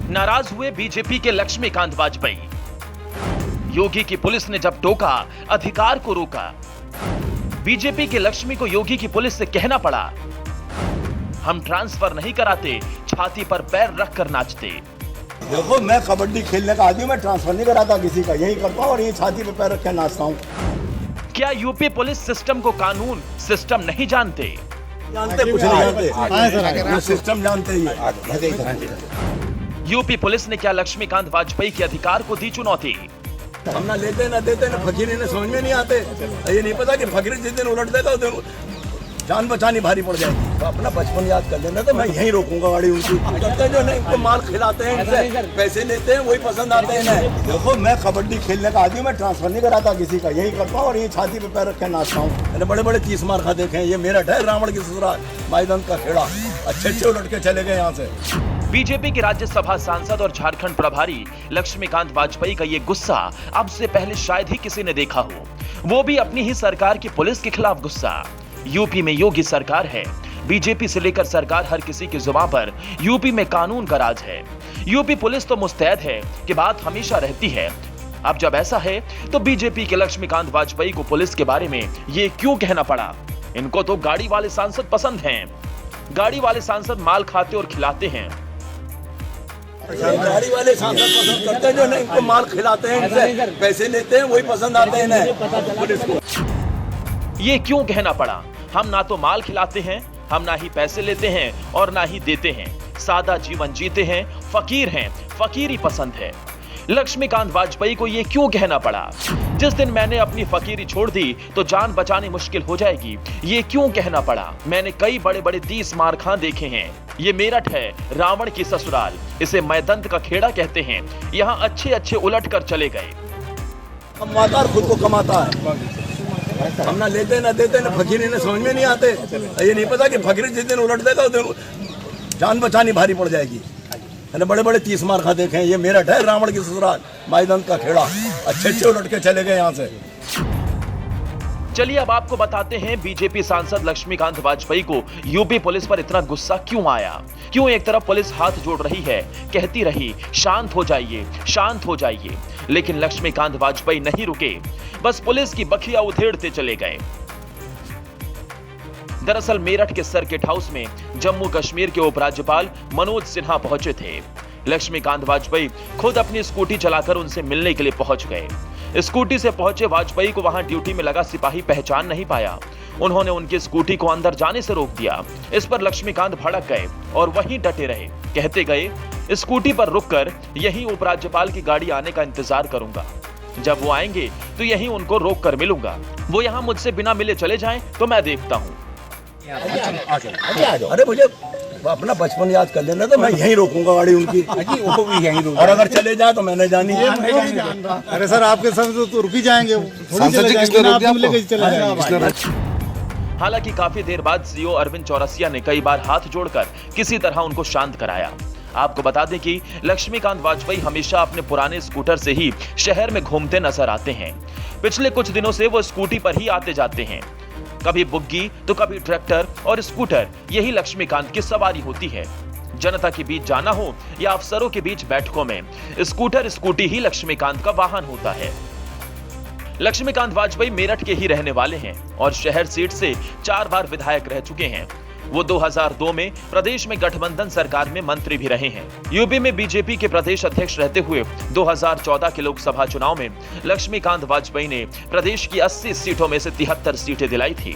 नाराज हुए बीजेपी के लक्ष्मीकांत वाजपेयी। योगी की पुलिस ने जब टोका, अधिकार को रोका। बीजेपी के लक्ष्मी को योगी की पुलिस से कहना पड़ा, हम ट्रांसफर नहीं कराते, छाती पर पैर रखकर नाचते। देखो, मैं कबड्डी खेलने का आदमी हूं, मैं ट्रांसफर नहीं कराता किसी का, यही करता हूं और यही छाती पे पैर रख के नाचता हूं। क्या यूपी पुलिस सिस्टम को कानून सिस्टम नहीं जानते? जानते कुछ नहीं जानते, सिस्टम जानते ही। यूपी पुलिस ने क्या लक्ष्मीकांत वाजपेयी के अधिकार को दी चुनौती? हम ना लेते ना देते ना फकीरी ने समझ में नहीं आते। ये नहीं पता कि फकीरी जिस दिन उलट देगा उस दिन जान बचानी भारी पड़ जाएगी। तो अपना बचपन याद कर लेना, तो मैं यहीं रोकूंगा गाड़ी उनकी। करते हैं जो नहीं, उनको माल खिलाते हैं, इनसे पैसे लेते हैं, वही पसंद आते हैं। देखो, मैं कबड्डी खेलने का आदमी हूं, मैं ट्रांसफर नहीं कराता किसी का, यही करता हूं और यही छाती पे पैर रख के नाचता हूं। मैंने बड़े बड़े 30 मार खा देखे हैं। ये मेरठ है, रावण की ससुराल, माईदंत का खेड़ा। अच्छे उलट के चले गए यहाँ से। बीजेपी के राज्यसभा सांसद और झारखंड प्रभारी लक्ष्मीकांत वाजपेयी का ये गुस्सा अब से पहले शायद ही किसी ने देखा हो, वो भी अपनी ही सरकार की पुलिस के खिलाफ गुस्सा। यूपी में योगी सरकार है, बीजेपी से लेकर सरकार हर किसी की जुबान पर यूपी में कानून का राज है। यूपी पुलिस तो मुस्तैद है कि बात हमेशा रहती है। अब जब ऐसा है तो बीजेपी के लक्ष्मीकांत वाजपेयी को पुलिस के बारे में ये क्यों कहना पड़ा? इनको तो गाड़ी वाले सांसद पसंद हैं। गाड़ी वाले सांसद माल खाते और खिलाते हैं। गाड़ी वाले सांसद पसंद करते हैं जो नहीं, उनको माल खिलाते हैं, इनसे पैसे लेते हैं, वही पसंद आते हैं पुलिस को। ये क्यों कहना पड़ा? हम ना तो माल खिलाते हैं, हम ना ही पैसे लेते हैं और ना ही देते हैं। सादा जीवन जीते हैं, फकीरी पसंद है। लक्ष्मीकांत वाजपेयी को ये क्यों कहना पड़ा? जिस दिन मैंने अपनी फकीरी छोड़ दी तो जान बचानी मुश्किल हो जाएगी, ये क्यों कहना पड़ा? मैंने कई बड़े बड़े 30 मार खां देखे हैं। ये मेरठ है, रावण की ससुराल, इसे मैदंत का खेड़ा कहते हैं। यहाँ अच्छे उलट कर चले गए। कमाता और खुद को कमाता है। हम ना लेते ना देते ना फकीरी ने समझ में नहीं आते। ये नहीं पता कि फकीरी जिस दिन उलट देगा उस दिन जान बचानी भारी पड़ जाएगी। मैंने बड़े बड़े 30 मार खा देखे हैं। ये मेरठ है, रावण की ससुराल, माईदंत का खेड़ा। अच्छे उलट के चले गए यहाँ से। चलिए अब आपको बताते हैं बीजेपी सांसद लक्ष्मीकांत वाजपेयी को यूपी पुलिस पर इतना गुस्सा क्यों आया। क्यों एक तरफ पुलिस हाथ जोड़ रही है, कहती रही शांत हो जाइए, लेकिन लक्ष्मीकांत वाजपेयी नहीं रुके, बस पुलिस की बखिया उधेड़ते चले गए। दरअसल मेरठ के सर्किट हाउस में जम्मू कश्मीर के उपराज्यपाल मनोज सिन्हा पहुंचे थे। लक्ष्मीकांत वाजपेयी खुद अपनी स्कूटी चलाकर उनसे मिलने के लिए पहुंच गए। स्कूटी से पहुंचे वाजपेयी को वहां ड्यूटी में लगा सिपाही पहचान नहीं पाया। उन्होंने उनकी स्कूटी को अंदर जाने से रोक दिया। इस पर लक्ष्मीकांत भड़क गए और वहीं डटे रहे। कहते गए, स्कूटी पर रुककर यहीं उपराज्यपाल की गाड़ी आने का इंतजार करूंगा। जब वो आएंगे तो यहीं उनको रोक कर मिलूंगा। वो यहाँ मुझसे बिना मिले चले जाएं तो मैं देखता हूँ। अरे मुझे अपना बचपन याद कर लेना, तो मैं यहीं रोकूंगा गाड़ी उनकी। वो भी यहीं रोक, और अगर चले जाए तो मैंने जानी है। अरे सर, आपके साथ तो रुक ही जाएंगे। हालांकि काफी देर बाद सीओ अरविंद चौरसिया ने कई बार हाथ जोड़कर किसी तरह उनको शांत कराया। आपको बता दें कि लक्ष्मीकांत वाजपेयी हमेशा अपने पुराने स्कूटर से ही शहर में घूमते नजर आते हैं। पिछले कुछ दिनों से वो स्कूटी पर ही आते जाते हैं। कभी बुग्गी तो कभी ट्रैक्टर और स्कूटर, यही लक्ष्मीकांत की सवारी होती है। जनता के बीच जाना हो या अफसरों के बीच बैठकों में, स्कूटी ही लक्ष्मीकांत का वाहन होता है। लक्ष्मीकांत वाजपेयी मेरठ के ही रहने वाले हैं और शहर सीट से 4 बार विधायक रह चुके हैं। वो 2002 में प्रदेश में गठबंधन सरकार में मंत्री भी रहे हैं। यूपी में बीजेपी के प्रदेश अध्यक्ष रहते हुए 2014 के लोकसभा चुनाव में लक्ष्मीकांत वाजपेयी ने प्रदेश की 80 सीटों में से 73 सीटें दिलाई थी।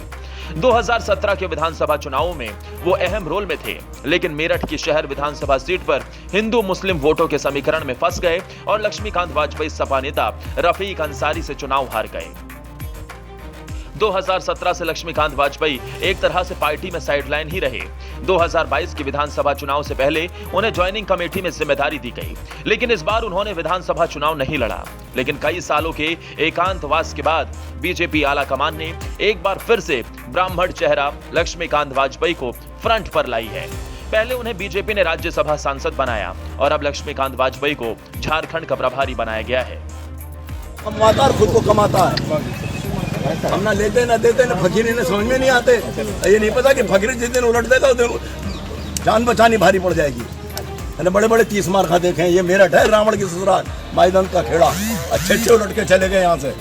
2017 के विधानसभा चुनावों में वो अहम रोल में थे, लेकिन मेरठ की शहर विधानसभा सीट पर हिंदू मुस्लिम वोटों के समीकरण में फंस गए और लक्ष्मीकांत वाजपेयी सपा नेता रफीक अंसारी से चुनाव हार गए। 2017 से लक्ष्मीकांत वाजपेयी एक तरह से पार्टी में साइडलाइन ही रहे। 2022 के विधानसभा चुनाव से पहले उन्हें ज्वाइनिंग कमेटी में जिम्मेदारी दी गई, लेकिन इस बार उन्होंने विधानसभा चुनाव नहीं लड़ा। लेकिन कई सालों के एकांतवास के बाद बीजेपी आला कमान ने एक बार फिर से ब्राह्मण चेहरा लक्ष्मीकांत वाजपेयी को फ्रंट पर लाई है। पहले उन्हें बीजेपी ने राज्यसभा सांसद बनाया और अब लक्ष्मीकांत वाजपेयी को झारखंड का प्रभारी बनाया गया है। कमाता और खुद को कमाता है। हम ना लेते ना देते ना फकीरी ने समझ में नहीं आते। ये नहीं पता कि फकीरी जिस दिन उलट देगा उस दिन जान बचानी भारी पड़ जाएगी। मैंने बड़े बड़े 30 मार खा देखे हैं। ये मेरठ है, रावण की ससुराल, माईदंत का खेड़ा, अच्छे अच्छे उलट के चले गए यहाँ से।